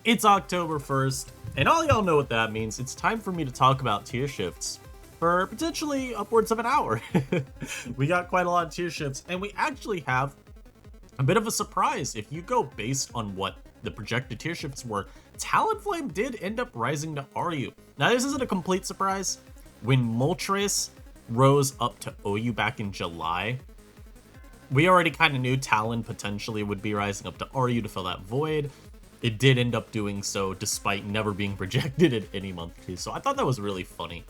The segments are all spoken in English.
It's October 1st, and all y'all know what that means. It's time for me to talk about tier shifts for potentially upwards of an hour. We got quite a lot of tier shifts, and we actually have a bit of a surprise. If you go based on what the projected tier shifts were, Talonflame did end up rising to RU. Now, this isn't a complete surprise. When Moltres rose up to OU back in July, we already kind of knew Talon potentially would be rising up to RU to fill that void. It did end up doing so despite never being projected in any month too, so I thought that was really funny.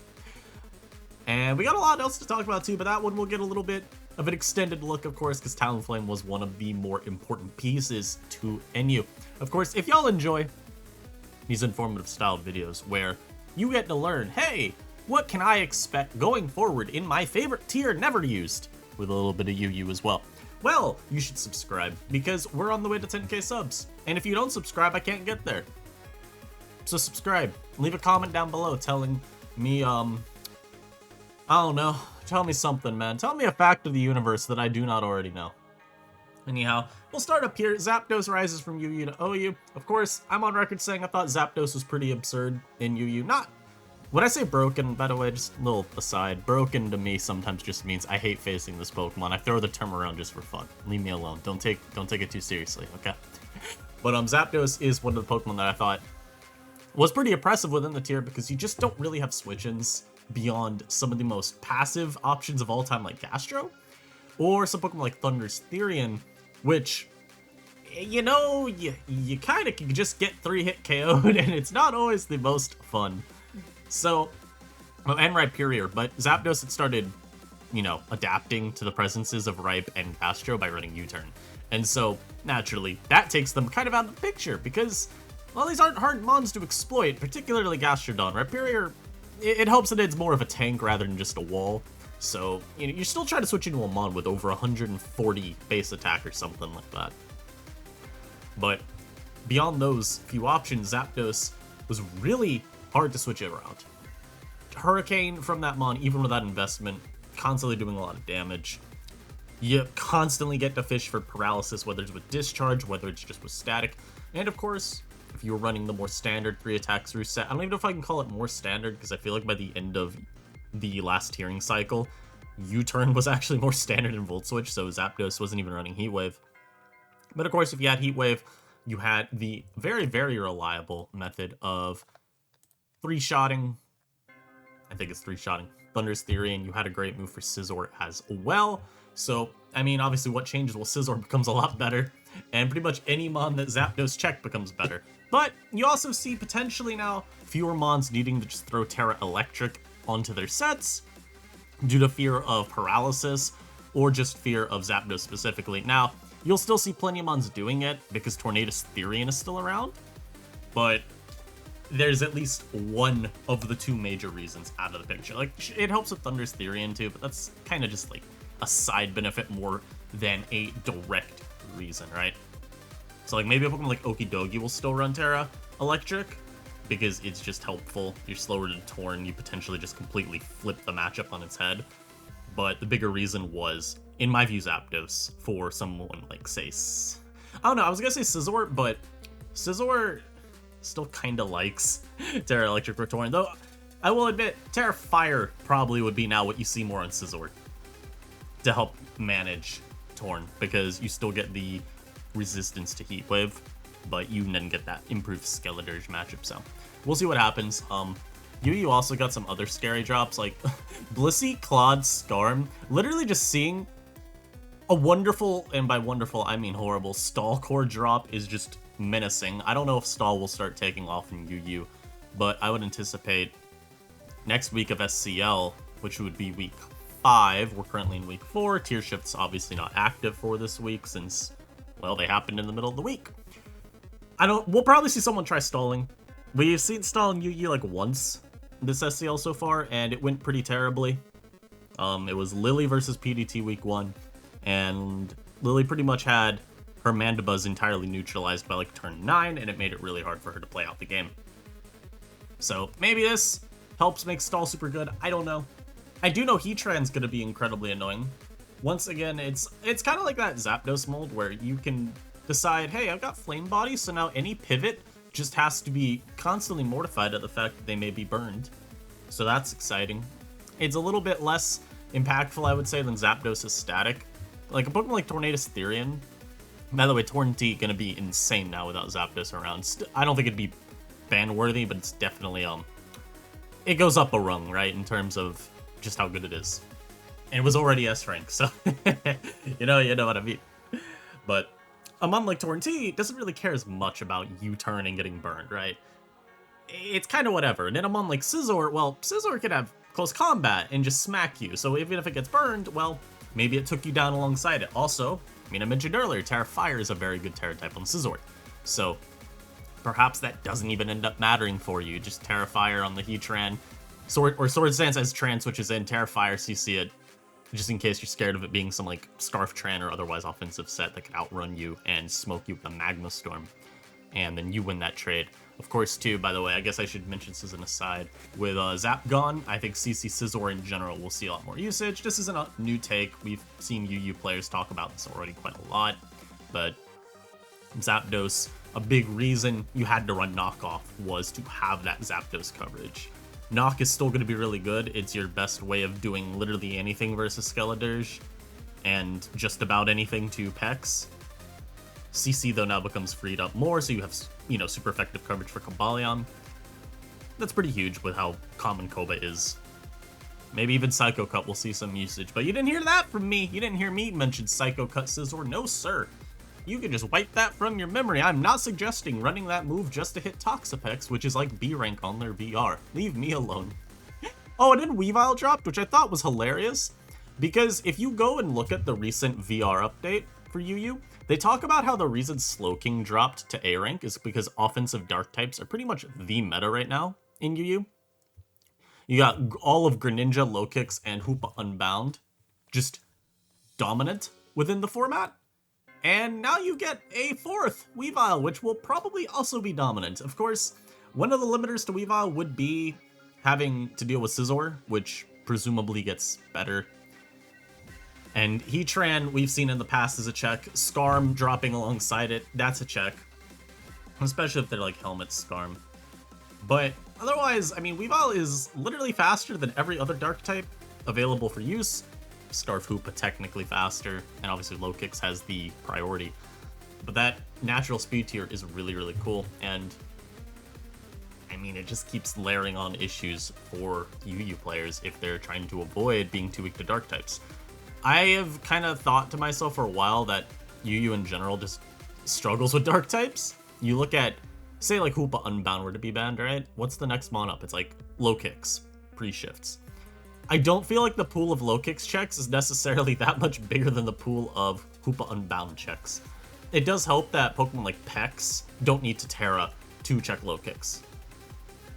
And we got a lot else to talk about too, but that one will get a little bit of an extended look, of course, because Talonflame was one of the more important pieces to NU. Of course, if y'all enjoy these informative styled videos where you get to learn, hey, what can I expect going forward in my favorite tier never used, with a little bit of UU as well, well, you should subscribe, because we're on the way to 10k subs. And if you don't subscribe, I can't get there. So subscribe. Leave a comment down below telling me, I don't know. Tell me something, man. Tell me a fact of the universe that I do not already know. Anyhow, we'll start up here. Zapdos rises from UU to OU. Of course, I'm on record saying I thought Zapdos was pretty absurd in UU. Not... When I say broken, by the way, just a little aside, broken to me sometimes just means I hate facing this Pokemon. I throw the term around just for fun. Leave me alone. Don't take it too seriously, okay? But Zapdos is one of the Pokemon that I thought was pretty impressive within the tier because you just don't really have switch-ins beyond some of the most passive options of all time like Gastro, or some Pokemon like Thunder's Therian, which, you know, you kind of can just get 3-hit KO'd and it's not always the most fun. So, and Rhyperior, but Zapdos had started, you know, adapting to the presences of Ripe and Gastro by running U-turn. And so, naturally, that takes them kind of out of the picture, because, well, these aren't hard mons to exploit, particularly Gastrodon. Rhyperior, it helps that it's more of a tank rather than just a wall. So, you know, you're still trying to switch into a mon with over 140 base attack or something like that. But, beyond those few options, Zapdos was really hard to switch it around. Hurricane from that mon, even without investment, constantly doing a lot of damage. You constantly get to fish for paralysis, whether it's with discharge, whether it's just with static. And of course, if you're running the more standard 3 attacks through set, I don't even know if I can call it more standard, because I feel like by the end of the last tiering cycle, U-turn was actually more standard in Volt Switch, so Zapdos wasn't even running Heat Wave. But of course, if you had Heat Wave, you had the very, very reliable method of 3-shotting. I think it's 3-shotting Thunder's Theory, and you had a great move for Scizor as well. So, I mean, obviously what changes? Well, Scizor becomes a lot better, and pretty much any mon that Zapdos check becomes better. But you also see potentially now fewer mons needing to just throw Terra Electric onto their sets due to fear of paralysis, or just fear of Zapdos specifically. Now, you'll still see plenty of mons doing it, because Tornadus Therian is still around, but there's at least one of the 2 major reasons out of the picture. Like, it helps with Thunder's Therian too, but that's kind of just like a side benefit more than a direct reason, right? So like maybe a Pokemon like Okidogi will still run Terra Electric because it's just helpful. You're slower to Torn, you potentially just completely flip the matchup on its head. But the bigger reason was, in my view, Zapdos for someone like, say, I don't know, I was gonna say Scizor, but Scizor still kind of likes Terra Electric for Torn, though I will admit, Terra Fire probably would be now what you see more on Scizor to help manage Torn, because you still get the resistance to Heat Wave, but you then get that improved Skeledirge matchup, so we'll see what happens. UU also got some other scary drops, like Blissey, Claude, Skarm, literally just seeing a wonderful, and by wonderful I mean horrible, Stall Core drop is just menacing. I don't know if Stall will start taking off in UU, but I would anticipate next week of SCL, which would be week 5, we're currently in week 4, tier shift's obviously not active for this week since, well, they happened in the middle of the week. We'll probably see someone try stalling. We've seen stall in UU like once this SCL so far, and it went pretty terribly. It was Lily versus PDT week 1, and Lily pretty much had her Mandibuzz entirely neutralized by like turn 9, and it made it really hard for her to play out the game. So maybe this helps make stall super good, I don't know. I do know Heatran's gonna be incredibly annoying. Once again, it's kind of like that Zapdos mold where you can decide, hey, I've got Flame Body, so now any pivot just has to be constantly mortified at the fact that they may be burned. So that's exciting. It's a little bit less impactful, I would say, than Zapdos is static. Like a Pokemon like Tornadus Therian. By the way, Tornadus gonna be insane now without Zapdos around. I don't think it'd be ban-worthy, but it's definitely it goes up a rung, right, in terms of just how good it is. And it was already S rank, so you know what I mean. But a mon like Tornadus doesn't really care as much about U-turn and getting burned, right? It's kind of whatever. And then a mon like Scizor, well, Scizor can have close combat and just smack you. So even if it gets burned, well, maybe it took you down alongside it. Also, I mean, I mentioned earlier, Terra Fire is a very good Terra type on Scizor. So perhaps that doesn't even end up mattering for you. Just Terra Fire on the Heatran. Sword Stance as Tran switches in, Terra Fire CC it, just in case you're scared of it being some like Scarf Tran or otherwise offensive set that can outrun you and smoke you with a Magma Storm. And then you win that trade. Of course, too, by the way, I guess I should mention this as an aside. With Zap gone, I think CC Scizor in general will see a lot more usage. This isn't a new take. We've seen UU players talk about this already quite a lot. But Zapdos, a big reason you had to run Knockoff was to have that Zapdos coverage. Knock is still going to be really good. It's your best way of doing literally anything versus Skeledirge, and just about anything to Pex. CC, though, now becomes freed up more, so you have, you know, super effective coverage for Cobalion. That's pretty huge with how common Koba is. Maybe even Psycho Cut will see some usage, but you didn't hear that from me. You didn't hear me mention Psycho Cut Scizor. No, sir. You can just wipe that from your memory. I'm not suggesting running that move just to hit Toxapex, which is like B rank on their VR. Leave me alone. Oh, and then Weavile dropped, which I thought was hilarious, because if you go and look at the recent VR update for UU, they talk about how the reason Slowking dropped to A rank is because offensive dark types are pretty much the meta right now in UU. You got all of Greninja, Low Kicks, and Hoopa Unbound just dominant within the format. And now you get a fourth, Weavile, which will probably also be dominant. Of course, one of the limiters to Weavile would be having to deal with Scizor, which presumably gets better. And Heatran, we've seen in the past, is a check. Skarm dropping alongside it, that's a check. Especially if they're like Helmet Skarm. But otherwise, I mean, Weavile is literally faster than every other dark type available for use. Scarf Hoopa technically faster, and obviously Low Kicks has the priority. But that natural speed tier is really, really cool, and I mean, it just keeps layering on issues for UU players if they're trying to avoid being too weak to dark types. I have kind of thought to myself for a while that UU in general just struggles with dark types. You look at, say like Hoopa Unbound were to be banned, right? What's the next mon up? It's like Low Kicks, pre-shifts. I don't feel like the pool of Low Kicks checks is necessarily that much bigger than the pool of Hoopa Unbound checks. It does help that Pokemon like Pex don't need to Terra to check Low Kicks.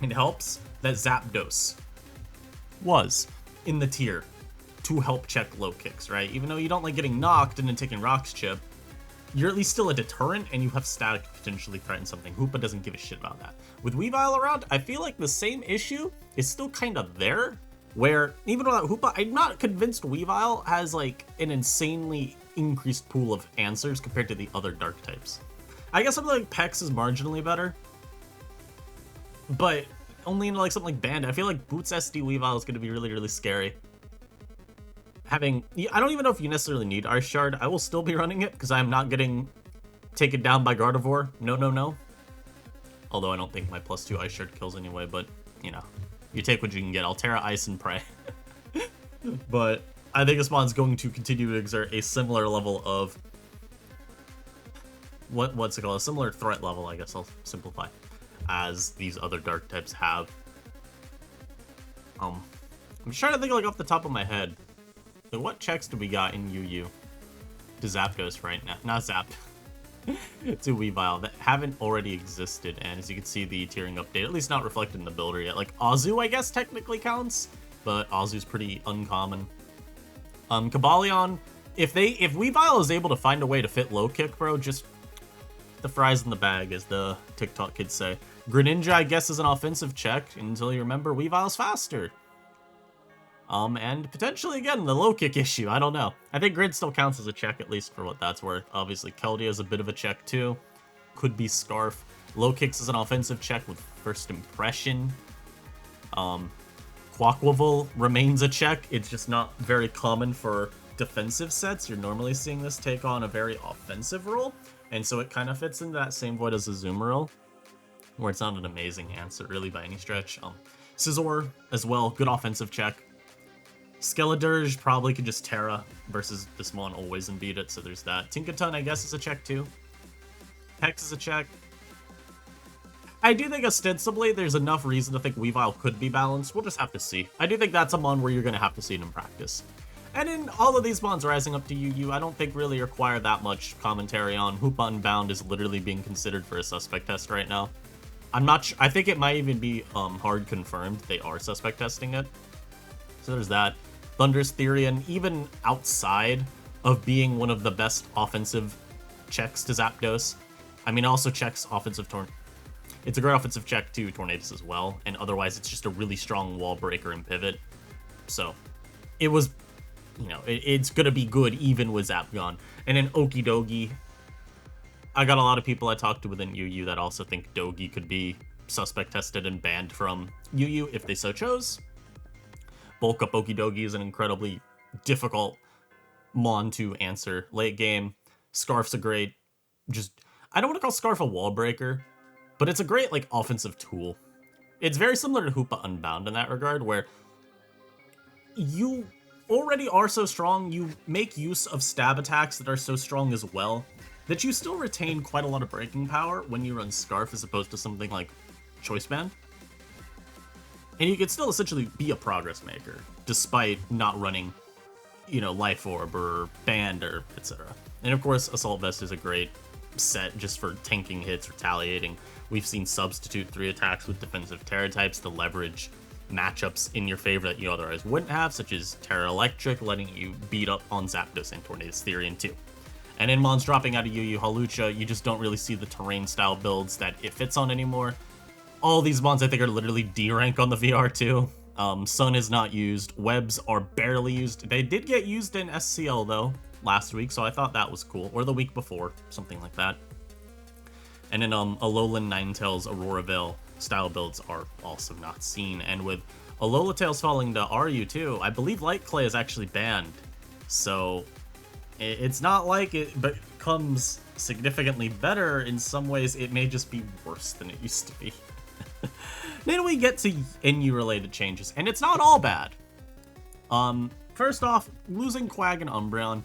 It helps that Zapdos was in the tier to help check Low Kicks, right? Even though you don't like getting knocked and then taking Rock's Chip, you're at least still a deterrent and you have static to potentially threaten something. Hoopa doesn't give a shit about that. With Weavile around, I feel like the same issue is still kind of there, where even without Hoopa, I'm not convinced Weavile has like an insanely increased pool of answers compared to the other dark types. I guess something like Pex is marginally better, but only in like something like Bandit. I feel like Boots SD Weavile is going to be really, really scary. I don't even know if you necessarily need Ice Shard. I will still be running it because I'm not getting taken down by Gardevoir. No. Although I don't think my +2 Ice Shard kills anyway, but you know, you take what you can get. I'll Terra Ice and pray. But I think this mon's going to continue to exert a similar level of what's it called? A similar threat level, I guess I'll simplify, as these other dark types have. I'm just trying to think like off the top of my head. So what checks do we got in UU to Zapdos right now? Not Zap. To Weavile that haven't already existed, and as you can see, the tiering update, at least not reflected in the builder yet. Like Azu, I guess technically counts, but Azu's pretty uncommon. Cobalion, if Weavile is able to find a way to fit Low Kick, bro, just the fries in the bag, as the TikTok kids say. Greninja, I guess, is an offensive check until you remember Weavile's faster. And potentially, again, the Low Kick issue, I don't know. I think Grid still counts as a check, at least for what that's worth. Obviously, Keldeo is a bit of a check, too. Could be Scarf. Low kicks is an offensive check with first impression. Quaquaval remains a check. It's just not very common for defensive sets. You're normally seeing this take on a very offensive role, and so it kind of fits into that same void as Azumarill, where it's not an amazing answer really by any stretch. Scizor as well, good offensive check. Skeledirge probably could just Terra versus this mon always and beat it, so there's that. Tinkaton I guess is a check too. Hex is a check. I do think ostensibly there's enough reason to think Weavile could be balanced. We'll just have to see. I do think that's a mon where you're going to have to see it in practice. And in all of these mons rising up to UU, I don't think really require that much commentary on. Hoopa Unbound is literally being considered for a suspect test right now. I'm not sure. I think it might even be hard confirmed they are suspect testing it. So there's that. Thunder's Therian, even outside of being one of the best offensive checks to Zapdos, I mean, also checks offensive It's a great offensive check to Tornadus as well, and otherwise it's just a really strong wall breaker and pivot. So it was, you know, it's gonna be good even with Zap gone. And then Okidogi, I got a lot of people I talked to within UU that also think Dogi could be suspect tested and banned from UU if they so chose. Bulk up Okidogi is an incredibly difficult mon to answer late game. Scarf's a great, I don't want to call Scarf a wall breaker, but it's a great, like, offensive tool. It's very similar to Hoopa Unbound in that regard, where you already are so strong, you make use of stab attacks that are so strong as well, that you still retain quite a lot of breaking power when you run Scarf as opposed to something like Choice Band. And you can still essentially be a progress maker, despite not running, you know, Life Orb or Band or etc. And of course, Assault Vest is a great set just for tanking hits, retaliating. We've seen substitute 3 attacks with defensive Terra types to leverage matchups in your favor that you otherwise wouldn't have, such as Terra Electric, letting you beat up on Zapdos and Tornadus Therian too. And in mons dropping out of UU Hawlucha, you just don't really see the terrain style builds that it fits on anymore. All these mons I think are literally D rank on the VR too. Sun is not used, Webs are barely used. They did get used in SCL though last week, so I thought that was cool, or the week before, something like that. And then Alolan Ninetales Aurora Veil style builds are also not seen, and with Alola Tails falling to RU too, I believe Light Clay is actually banned, so it's not like it becomes significantly better. In some ways it may just be worse than it used to be. Then we get to NU related changes, and it's not all bad. First off, losing Quag and Umbreon.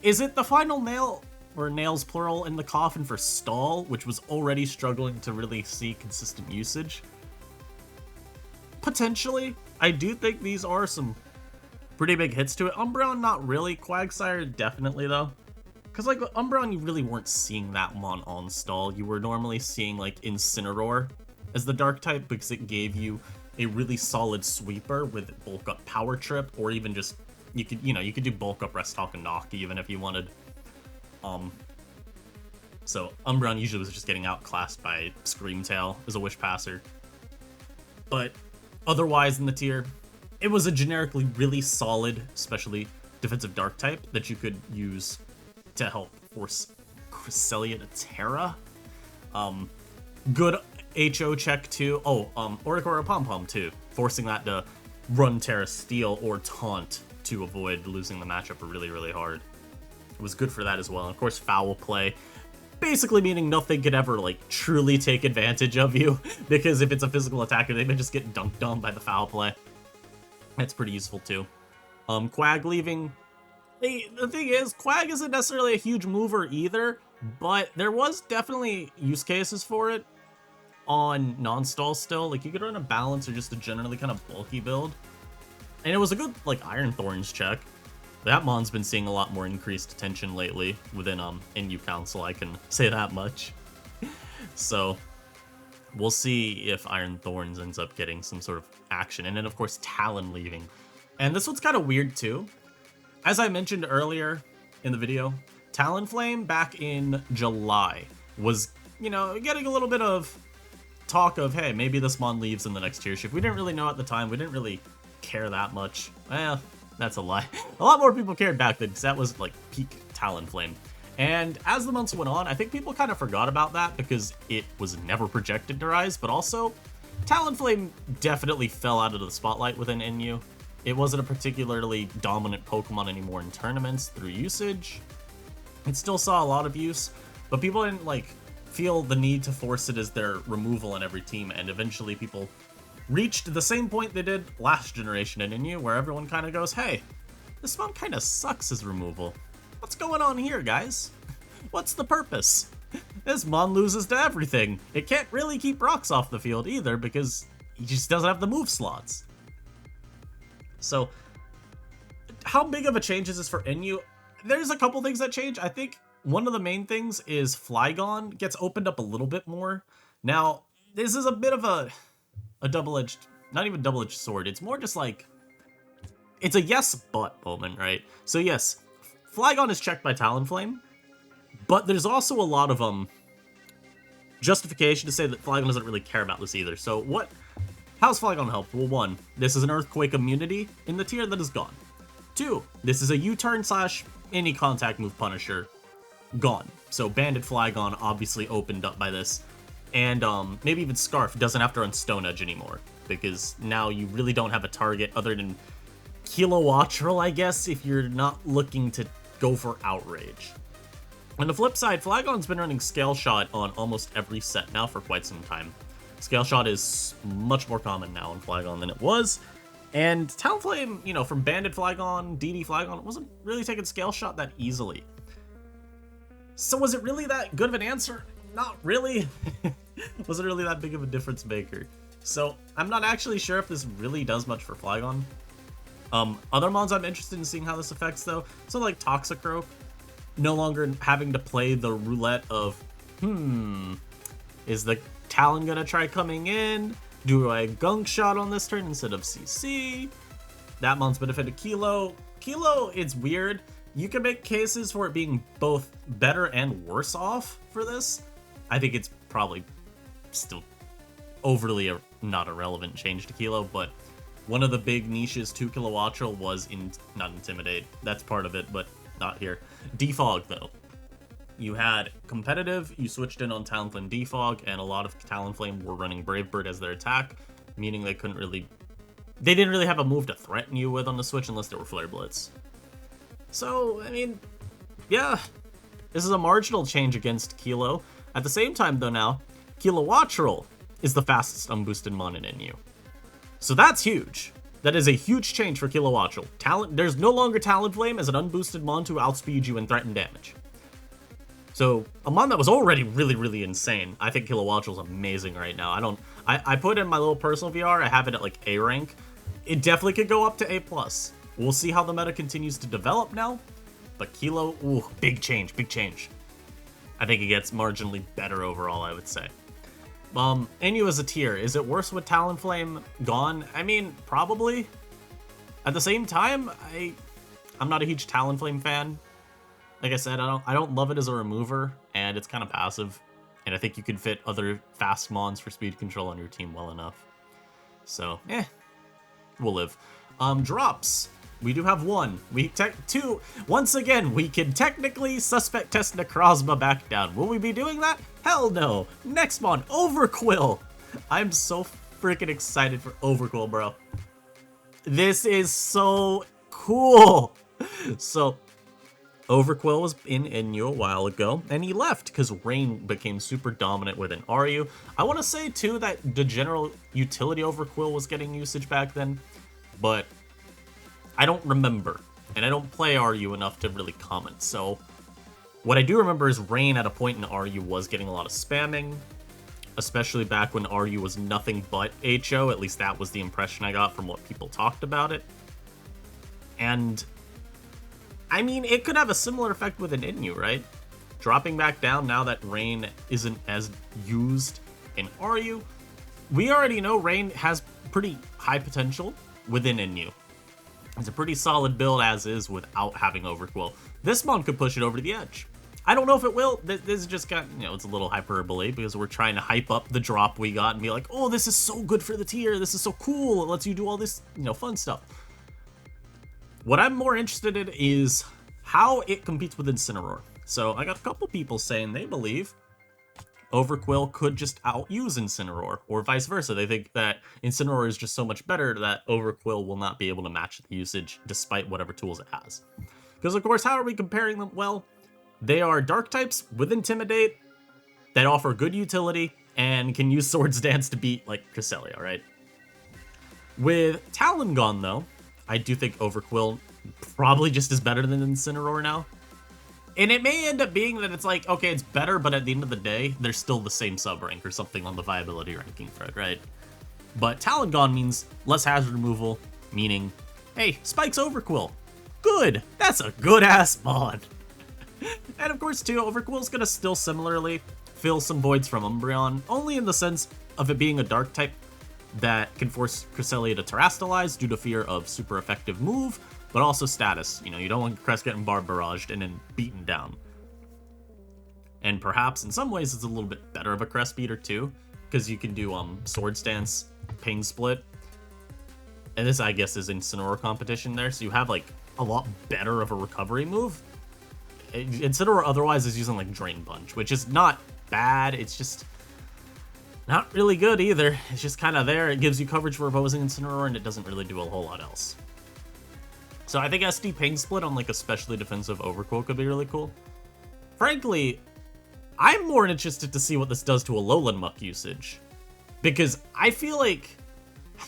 Is it the final nail, or nails plural, in the coffin for Stall, which was already struggling to really see consistent usage? Potentially. I do think these are some pretty big hits to it. Umbreon, not really. Quagsire, definitely, though. Because, like, with Umbreon, you really weren't seeing that mon on Stall. You were normally seeing, like, Incineroar as the Dark type, because it gave you a really solid sweeper with bulk up Power Trip, or even just, you could do bulk up Rest Talk and Knock even if you wanted. So Umbreon usually was just getting outclassed by Screamtail as a Wish Passer. But otherwise in the tier, it was a generically really solid, especially defensive Dark type that you could use to help force Cresselia to Terra. Good HO check too. Oricorio Pom Pom too, forcing that to run Terra Steel or Taunt to avoid losing the matchup really, really hard. It was good for that as well. And of course, Foul Play, basically meaning nothing could ever, like, truly take advantage of you, because if it's a physical attacker, they may just get dunked on by the Foul Play. That's pretty useful too. Quag leaving. The thing is, Quag isn't necessarily a huge mover either, but there was definitely use cases for it on non-stall still. Like, you could run a balance or just a generally kind of bulky build. And it was a good, like, Iron Thorns check. That mon's been seeing a lot more increased attention lately within NU Council, I can say that much. So we'll see if Iron Thorns ends up getting some sort of action. And then of course Talon leaving. And this one's kind of weird too. As I mentioned earlier in the video, Talonflame back in July was, you know, getting a little bit of talk of, hey, maybe this mon leaves in the next tier shift. We didn't really know at the time. We didn't really care that much. Well, that's a lie. A lot more people cared back then, because that was like peak Talonflame. And as the months went on, I think people kind of forgot about that because it was never projected to rise, but also Talonflame definitely fell out of the spotlight within NU. It wasn't a particularly dominant Pokemon anymore in tournaments through usage. It still saw a lot of use, but people didn't like feel the need to force it as their removal in every team, and eventually people reached the same point they did last generation in NU, where everyone kind of goes, hey, this mon kind of sucks as removal. What's going on here, guys? What's the purpose? This mon loses to everything. It can't really keep rocks off the field either because he just doesn't have the move slots. So, how big of a change is this for NU? There's a couple things that change. I think one of the main things is Flygon gets opened up a little bit more. Now, this is a bit of a double-edged, not even double-edged sword. It's more just like, it's a yes but moment, right? So yes, Flygon is checked by Talonflame, but there's also a lot of justification to say that Flygon doesn't really care about this either. So how's Flygon helped? Well, 1, this is an Earthquake immunity in the tier that is gone. 2, this is a U-turn / any contact move Punisher, gone. So Banded Flygon obviously opened up by this. And maybe even Scarf doesn't have to run Stone Edge anymore, because now you really don't have a target other than Kilowattrel, I guess, if you're not looking to go for Outrage. On the flip side, Flygon's been running Scale Shot on almost every set now for quite some time. Scale Shot is much more common now in Flygon than it was, and Talonflame, you know, from Banded Flygon, DD Flygon, wasn't really taking Scale Shot that easily. So was it really that good of an answer? Not really. Wasn't really that big of a difference maker. So I'm not actually sure if this really does much for Flygon. Other mons I'm interested in seeing how this affects though. So like Toxicroak, no longer having to play the roulette of, is the Talon gonna try coming in? Do I Gunk Shot on this turn instead of CC? That mon's benefited Kilo. Kilo, it's weird. You can make cases for it being both better and worse off for this. I think it's probably still overly not a relevant change to Kilo, but one of the big niches to Kilowattrel was not Intimidate. That's part of it, but not here. Defog, though. You had competitive, you switched in on Talonflame Defog, and a lot of Talonflame were running Brave Bird as their attack, meaning they didn't really have a move to threaten you with on the switch unless there were Flare Blitz. So, I mean, yeah, this is a marginal change against Kilo. At the same time, though, now, Kilowattrel is the fastest unboosted mon in NU. So that's huge. That is a huge change for Kilowattrel. There's no longer Talonflame as an unboosted mon to outspeed you and threaten damage. So, a mon that was already really, really insane. I think Kilowattrel's amazing right now. I put in my little personal VR, I have it at like A rank. It definitely could go up to A+. We'll see how the meta continues to develop now. But Kilo, ooh, big change, big change. I think it gets marginally better overall, I would say. NU as a tier, is it worse with Talonflame gone? I mean, probably. At the same time, I'm not a huge Talonflame fan. Like I said, I don't love it as a remover, and it's kind of passive. And I think you could fit other fast mons for speed control on your team well enough. So, we'll live. Drops. We do have 1. Two. Once again, we can technically suspect test Necrozma back down. Will we be doing that? Hell no. Next mon, Overqwil. I'm so freaking excited for Overqwil, bro. This is so cool. So, Overqwil was in NU a while ago, and he left because Rain became super dominant with an RU. I want to say, too, that the general utility Overqwil was getting usage back then, but I don't remember, and I don't play RU enough to really comment, so what I do remember is Rain at a point in RU was getting a lot of spamming, especially back when RU was nothing but HO, at least that was the impression I got from what people talked about it. And, I mean, it could have a similar effect with an NU, right? Dropping back down now that Rain isn't as used in RU. We already know Rain has pretty high potential within NU. It's a pretty solid build as is without having Overqwil. This mon could push it over the edge. I don't know if it will. This is just got, it's a little hyperbole because we're trying to hype up the drop we got and be like, oh, this is so good for the tier. This is so cool. It lets you do all this, fun stuff. What I'm more interested in is how it competes with Incineroar. So I got a couple people saying they believe Overqwil could just outuse Incineroar, or vice versa. They think that Incineroar is just so much better that Overqwil will not be able to match the usage despite whatever tools it has. Because, of course, how are we comparing them? Well, they are dark types with Intimidate that offer good utility and can use Swords Dance to beat, like, Cresselia, right? With Talonflame, though, I do think Overqwil probably just is better than Incineroar now. And it may end up being that it's like, okay, it's better, but at the end of the day, they're still the same sub-rank or something on the viability ranking thread, right? But Talonflame means less hazard removal, meaning, hey, Spike's Overqwil. Good! That's a good-ass mod. And of course, too, Overqwil's gonna still similarly fill some voids from Umbreon, only in the sense of it being a dark type that can force Cresselia to Terrastalize due to fear of super effective move, but also status. You know, you don't want Crest getting Barb Barraged and then beaten down. And perhaps in some ways it's a little bit better of a Crest beater too, because you can do Swords Dance, Pain Split, and this I guess is Incineroar competition there, so you have like a lot better of a recovery move. Incineroar otherwise is using like Drain Punch, which is not bad, it's just not really good either. It's just kind of there. It gives you coverage for opposing Incineroar, and it doesn't really do a whole lot else. So I think SD Pain Split on like a specially defensive Overqwil could be really cool. Frankly, I'm more interested to see what this does to Alolan Muck usage. Because I feel like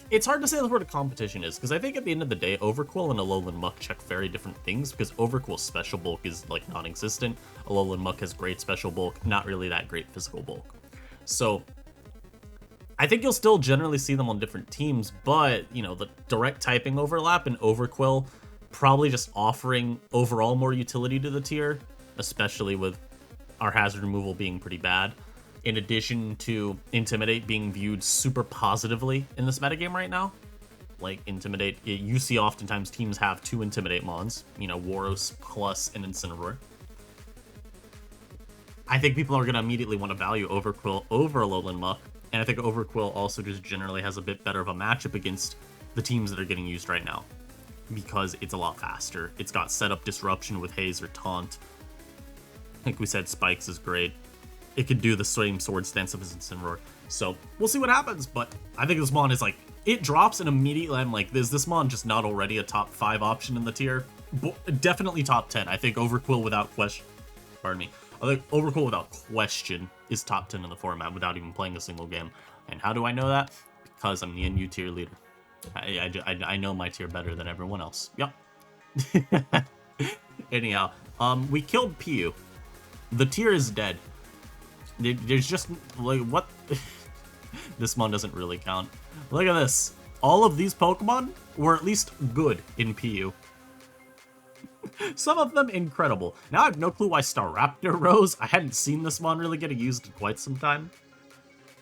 it's hard to say where the competition is, because I think at the end of the day, Overqwil and Alolan Muck check very different things, because Overqwil's special bulk is like non-existent. Alolan Muck has great special bulk, not really that great physical bulk. So I think you'll still generally see them on different teams, but, you know, the direct typing overlap and Overqwil probably just offering overall more utility to the tier, especially with our hazard removal being pretty bad, in addition to Intimidate being viewed super positively in this metagame right now. Like, Intimidate, you see oftentimes teams have 2 Intimidate mons, you know, Waros plus an Incineroar. I think people are going to immediately want to value Overqwil over Alolan Muck, and I think Overqwil also just generally has a bit better of a matchup against the teams that are getting used right now, because it's a lot faster. It's got setup disruption with Haze or Taunt. Like we said, Spikes is great. It could do the same Swords Dance of Incineroar. So we'll see what happens, but I think this mon is like, it drops and immediately I'm like, is this mon just not already a top 5 option in the tier? Definitely top 10. I think Overqwil without question, pardon me, I think Overqwil without question is top 10 in the format without even playing a single game. And how do I know that? Because I'm the NU tier leader. I know my tier better than everyone else. Yep. Anyhow, we killed PU. The tier is dead. There's just, like, what? This mon doesn't really count. Look at this. All of these Pokemon were at least good in PU. Some of them incredible. Now I have no clue why Staraptor rose. I hadn't seen this mon really get used in quite some time.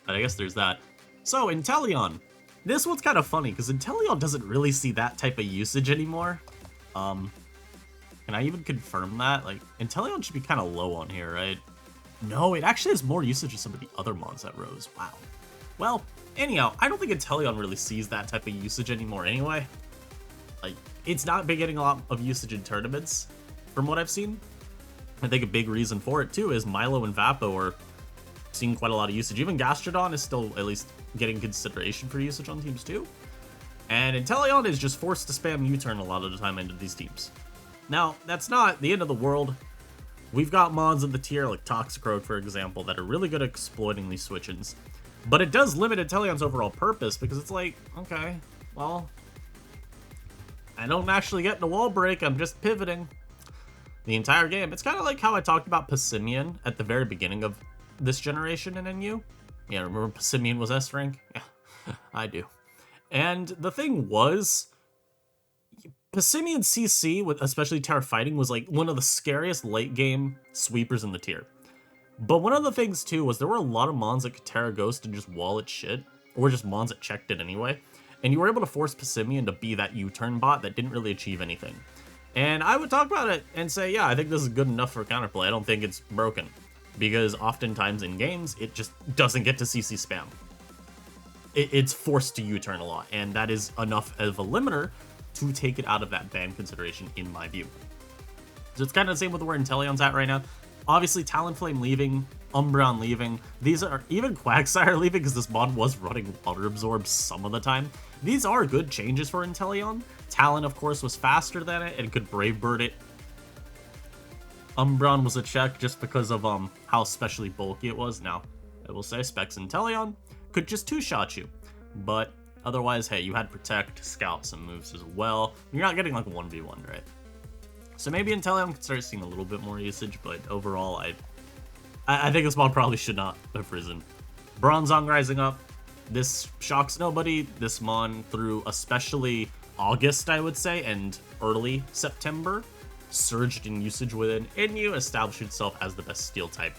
But I guess there's that. So, Inteleon. This one's kind of funny, because Inteleon doesn't really see that type of usage anymore. Can I even confirm that? Like, Inteleon should be kind of low on here, right? No, it actually has more usage of some of the other mons that rose. Wow. Well, anyhow, I don't think Inteleon really sees that type of usage anymore anyway. Like, it's not been getting a lot of usage in tournaments, from what I've seen. I think a big reason for it, too, is Milo and Vapo are seeing quite a lot of usage. Even Gastrodon is still at least getting consideration for usage on teams, too. And Inteleon is just forced to spam U-turn a lot of the time into these teams. Now, that's not the end of the world. We've got mons in the tier, like Toxicroak, for example, that are really good at exploiting these switch-ins. But it does limit Inteleon's overall purpose, because it's like, okay, well, I don't actually get the wall break, I'm just pivoting the entire game. It's kind of like how I talked about Passimian at the very beginning of this generation in NU. Yeah, remember Passimian was S-rank? Yeah, I do. And the thing was, Passimian CC, with especially Terra Fighting, was like one of the scariest late-game sweepers in the tier. But one of the things, too, was there were a lot of mons that could Terra Ghost and just wall its shit, or just mons that checked it anyway. And you were able to force Passimian to be that U-turn bot that didn't really achieve anything. And I would talk about it and say, yeah, I think this is good enough for counterplay. I don't think it's broken. Because oftentimes in games, it just doesn't get to CC spam. It's forced to U-turn a lot, and that is enough of a limiter to take it out of that ban consideration, in my view. So it's kind of the same with where Inteleon's at right now. Obviously, Talonflame leaving, Umbreon leaving. These are even Quagsire leaving because this mod was running Water Absorb some of the time. These are good changes for Inteleon. Talon, of course, was faster than it and could Brave Bird it. Umbreon was a check just because of how especially bulky it was. Now, I will say Specs Inteleon could just two-shot you, but otherwise, hey, you had Protect, Scout, some moves as well. You're not getting like 1v1, right? So maybe Inteleon could start seeing a little bit more usage, but overall, I think this mod probably should not have risen. Bronzong rising up. This shocks nobody. This mon through especially August, I would say, and early September, surged in usage within NU, established itself as the best steel type.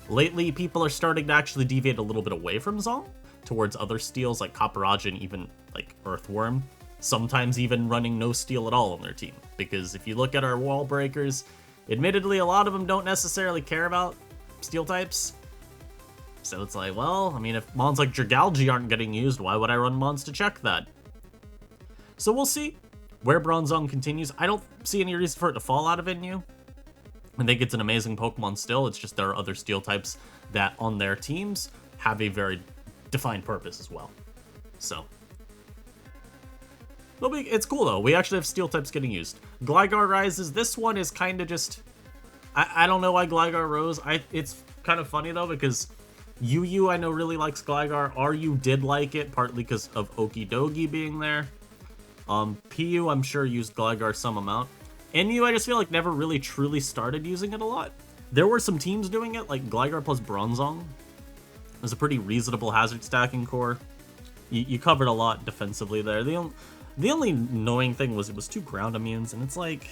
Lately, people are starting to actually deviate a little bit away from Zong towards other steels like Copperage and even like Earthworm. Sometimes even running no steel at all on their team. Because if you look at our wall breakers, admittedly, a lot of them don't necessarily care about steel types. So it's like, well, I mean, if mons like Dragalge aren't getting used, why would I run mons to check that? So we'll see where Bronzong continues. I don't see any reason for it to fall out of NU. I think it's an amazing Pokemon still. It's just there are other steel types that on their teams have a very defined purpose as well. So it's cool though. We actually have steel types getting used. Gligar rises. This one is kind of just, I don't know why Gligar rose. It's kind of funny though because UU I know really likes Gligar. RU did like it partly because of Okidogi being there. PU I'm sure used Gligar some amount. NU I just feel like never really truly started using it a lot. There were some teams doing it, like Gligar plus Bronzong. It was a pretty reasonable hazard stacking core. You covered a lot defensively there. The only annoying thing was it was 2 ground immunes, and it's like,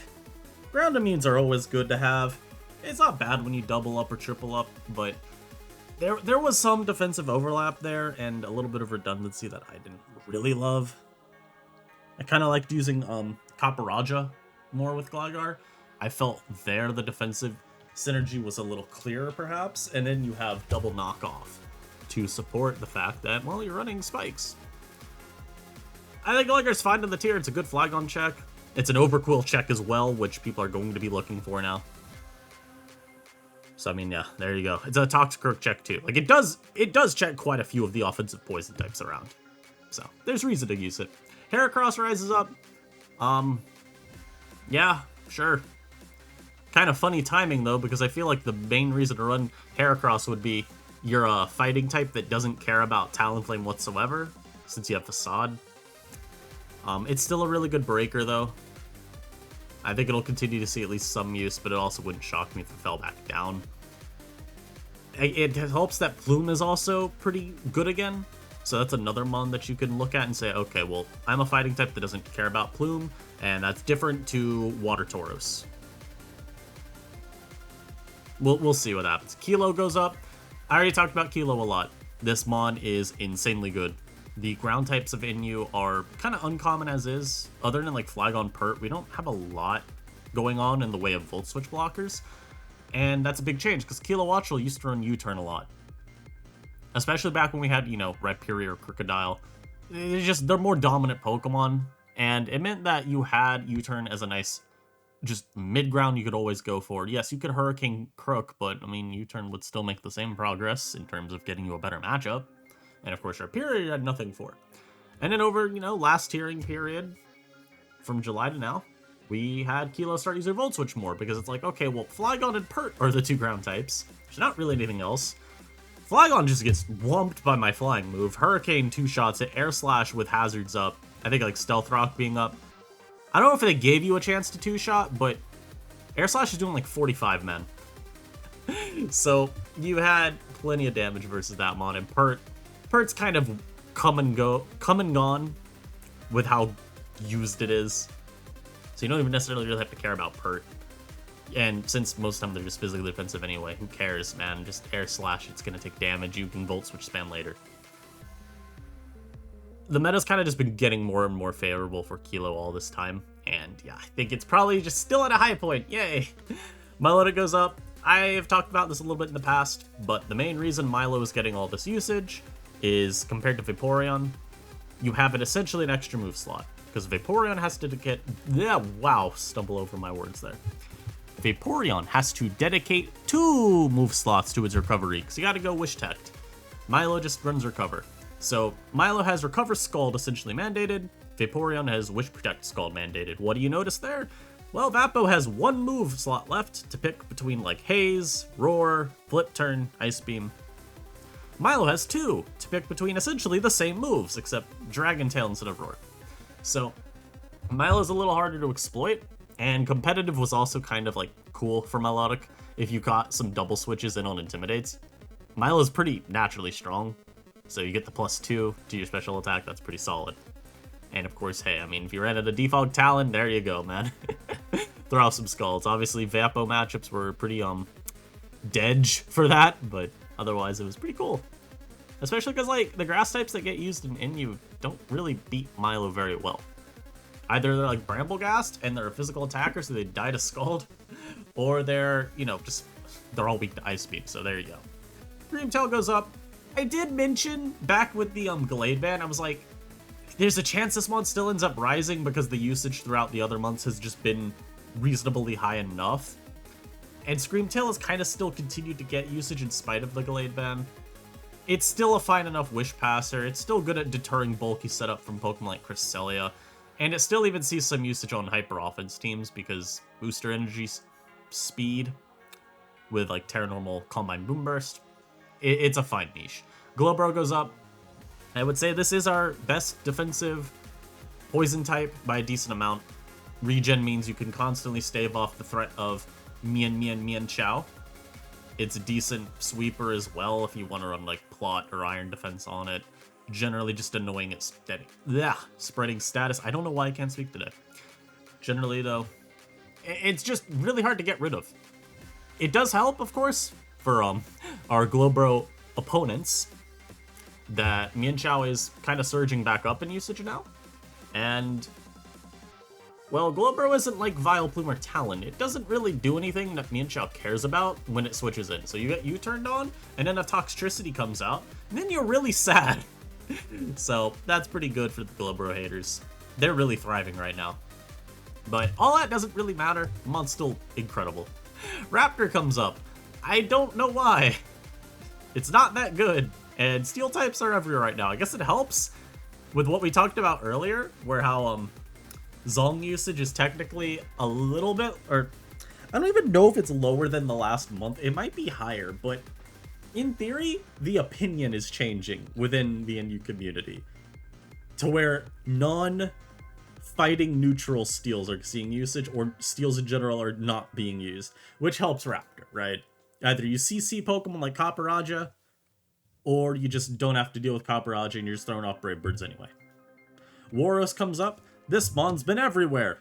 ground immunes are always good to have. It's not bad when you double up or triple up, but there was some defensive overlap there and a little bit of redundancy that I didn't really love. I kind of liked using Capparaja more with Gligar. I felt there the defensive synergy was a little clearer perhaps, and then you have double knockoff to support the fact that, well, you're running spikes. I think Gligar's fine in the tier. It's a good Flygon check. It's an Overqwil check as well, which people are going to be looking for now. So I mean, yeah, there you go. It's a Toxicroak check too. Like it does check quite a few of the offensive poison types around. So there's reason to use it. Heracross rises up. Yeah, sure. Kind of funny timing though, because I feel like the main reason to run Heracross would be you're a fighting type that doesn't care about Talonflame whatsoever, since you have Facade. It's still a really good breaker though. I think it'll continue to see at least some use, but it also wouldn't shock me if it fell back down. It helps that Plume is also pretty good again. So that's another mon that you can look at and say, okay, well, I'm a fighting type that doesn't care about Plume, and that's different to Water Tauros. We'll see what happens. Kilo goes up. I already talked about Kilo a lot. This mon is insanely good. The ground types of NU are kind of uncommon as is. Other than like Flygon Pert, we don't have a lot going on in the way of Volt Switch blockers. And that's a big change, because Kilowattrel used to run U-Turn a lot. Especially back when we had, you know, Rhyperior or Crocodile. They're more dominant Pokemon. And it meant that you had U-Turn as a nice, just mid-ground you could always go for. Yes, you could Hurricane Crook, but, I mean, U-Turn would still make the same progress in terms of getting you a better matchup. And of course, Rhyperior you had nothing for. And then over, you know, last tiering period, from July to now, we had Kilo start using Volt Switch more, because it's like, okay, well, Flygon and Pert are the 2 ground types. There's not really anything else. Flygon just gets whumped by my flying move. Hurricane 2 shots it, Air Slash with hazards up. I think like Stealth Rock being up. I don't know if they gave you a chance to 2-shot, but Air Slash is doing like 45 men. So you had plenty of damage versus that mon, and Pert's kind of come and gone with how used it is. So you don't even necessarily really have to care about Pert. And since most of the time they're just physically defensive anyway, who cares, man? Just Air Slash, it's gonna take damage. You can Volt Switch spam later. The meta's kind of just been getting more and more favorable for Kilo all this time. And yeah, I think it's probably just still at a high point. Yay! Milotic goes up. I have talked about this a little bit in the past, but the main reason Milo is getting all this usage is compared to Vaporeon, you have it essentially an extra move slot. Because Vaporeon has to get... Yeah, wow, stumble over my words there. Vaporeon has to dedicate 2 move slots to its recovery, because you gotta go Wish Tech. Milo just runs Recover. So Milo has Recover Scald essentially mandated, Vaporeon has Wish Protect Scald mandated. What do you notice there? Well, Vapo has 1 move slot left to pick between like Haze, Roar, Flip Turn, Ice Beam. Milo has 2 to pick between essentially the same moves, except Dragon Tail instead of Roar. So Milo's a little harder to exploit, and competitive was also kind of like cool for Milotic if you got some double switches in on Intimidates. Milo's pretty naturally strong, so you get the +2 to your special attack, that's pretty solid. And of course, hey, I mean, if you ran at a default Talon, there you go, man. Throw out some Scalds. Obviously, Vapo matchups were pretty, dead for that, but otherwise it was pretty cool. Especially because, like, the grass types that get used in NU don't really beat Milo very well. Either they're, like, Bramblegast, and they're a physical attacker, so they die to Scald, or they're, you know, just, they're all weak to Ice Beam, so there you go. Screamtail goes up. I did mention, back with the, Gallade ban, I was like, there's a chance this one still ends up rising because the usage throughout the other months has just been reasonably high enough. And Screamtail has kind of still continued to get usage in spite of the Gallade ban. It's still a fine enough Wish Passer, it's still good at deterring bulky setup from Pokemon like Cresselia, and it still even sees some usage on Hyper Offense teams because Booster Energy speed with like Terra Normal, Combine Boom Burst, it's a fine niche. Glowbro goes up. I would say this is our best defensive poison type by a decent amount. Regen means you can constantly stave off the threat of Mian Chow. It's a decent sweeper as well if you want to run like Plot or Iron Defense on it. Generally just annoying at spreading status. I don't know why I can't speak today. Generally though, it's just really hard to get rid of. It does help, of course, for our Glowbro opponents that Mian Chow is kind of surging back up in usage now. And well, Glowbro isn't like Vileplume or Talon. It doesn't really do anything that Mian Chow cares about when it switches in. So you get U turned on, and then a Toxtricity comes out, and then you're really sad. So that's pretty good for the Glowbro haters. They're really thriving right now. But all that doesn't really matter. Mon's still incredible. Raptor comes up. I don't know why. It's not that good, and Steel types are everywhere right now. I guess it helps with what we talked about earlier, where how Zong usage is technically a little bit, or I don't even know if it's lower than the last month. It might be higher, but in theory, the opinion is changing within the NU community to where non-fighting neutral steals are seeing usage, or steals in general are not being used, which helps Raptor, right? Either you CC Pokemon like Copperajah, or you just don't have to deal with Copperajah and you're just throwing off Brave Birds anyway. Waros comes up. This Mon's been everywhere.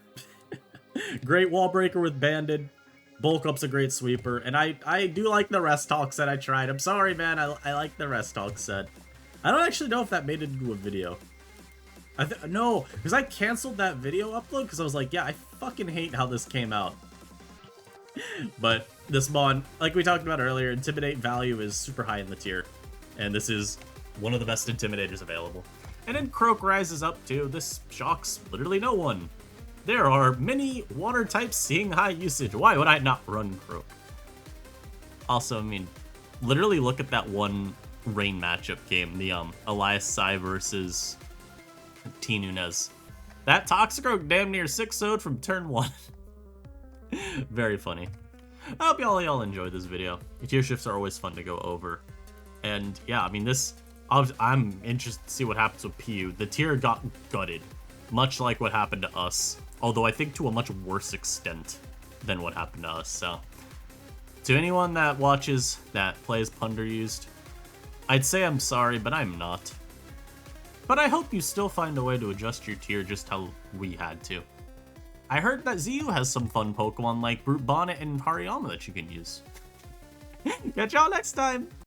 Great Wall Breaker with Banded. Bulk Up's a great sweeper. And I do like the Rest Talk set I tried. I'm sorry, man. I like the Rest Talk set. I don't actually know if that made it into a video. No, because I canceled that video upload because I was like, yeah, I fucking hate how this came out. But this Mon, like we talked about earlier, Intimidate value is super high in the tier. And this is one of the best Intimidators available. And then Croak rises up too. This shocks literally no one. There are many water types seeing high usage. Why would I not run Croak? Also, I mean, literally look at that one rain matchup game. The Elias Sai versus T. Nunez. That Toxicroak damn near 6-0'd from turn 1. Very funny. I hope y'all enjoyed this video. The tier shifts are always fun to go over. And yeah, I mean, this, I'm interested to see what happens with PU. The tier got gutted, much like what happened to us, although I think to a much worse extent than what happened to us. So to anyone that watches that plays Punderused, I'd say I'm sorry, but I'm not. But I hope you still find a way to adjust your tier just how we had to. I heard that ZU has some fun Pokemon like Brute Bonnet and Hariyama that you can use. Catch y'all next time!